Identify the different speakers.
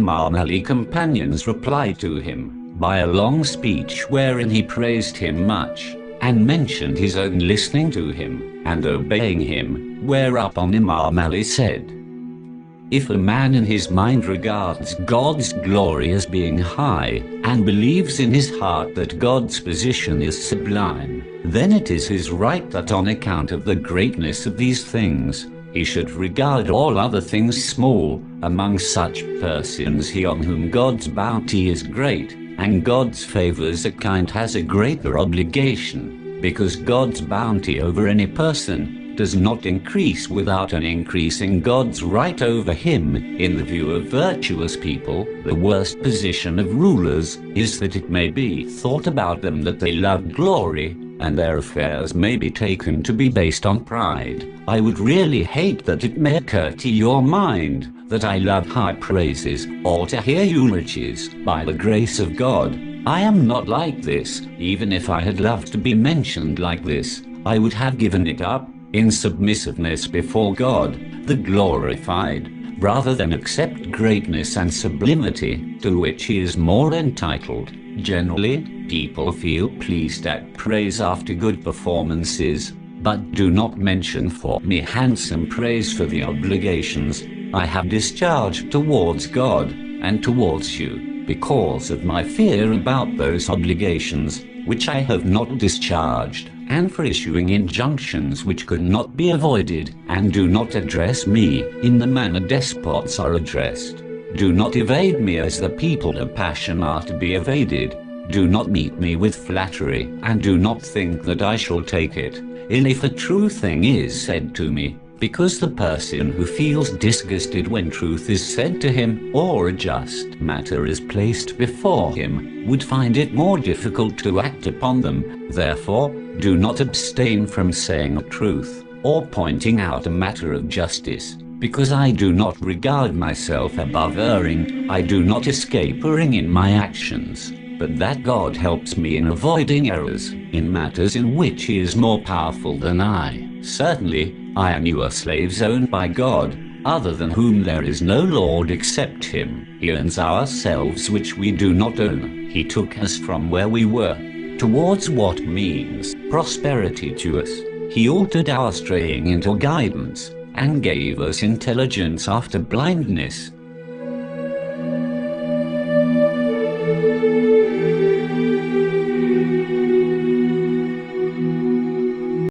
Speaker 1: Imam Ali companions replied to him by a long speech wherein he praised him much, and mentioned his own listening to him and obeying him, whereupon Imam Ali said, "If a man in his mind regards God's glory as being high, and believes in his heart that God's position is sublime, then it is his right that on account of the greatness of these things, he should regard all other things small. Among such persons he on whom God's bounty is great, and God's favors are kind, has a greater obligation, because God's bounty over any person does not increase without an increase in God's right over him. In the view of virtuous people, the worst position of rulers is that it may be thought about them that they love glory, and their affairs may be taken to be based on pride. I would really hate that it may occur to your mind that I love high praises, or to hear eulogies. By the grace of God, I am not like this. Even if I had loved to be mentioned like this, I would have given it up in submissiveness before God, the glorified, rather than accept greatness and sublimity, to which he is more entitled. Generally, people feel pleased at praise after good performances, but do not mention for me handsome praise for the obligations I have discharged towards God and towards you, because of my fear about those obligations which I have not discharged, and for issuing injunctions which could not be avoided. And do not address me in the manner despots are addressed. Do not evade me as the people of passion are to be evaded. Do not meet me with flattery, and do not think that I shall take it ill if a true thing is said to me, because the person who feels disgusted when truth is said to him, or a just matter is placed before him, would find it more difficult to act upon them. Therefore, do not abstain from saying the truth, or pointing out a matter of justice, because I do not regard myself above erring. I do not escape erring in my actions, but that God helps me in avoiding errors, in matters in which he is more powerful than I. Certainly, I and you are slaves owned by God, other than whom there is no Lord except him. He owns ourselves which we do not own. He took us from where we were, towards what means prosperity to us. He altered our straying into guidance, and gave us intelligence after blindness.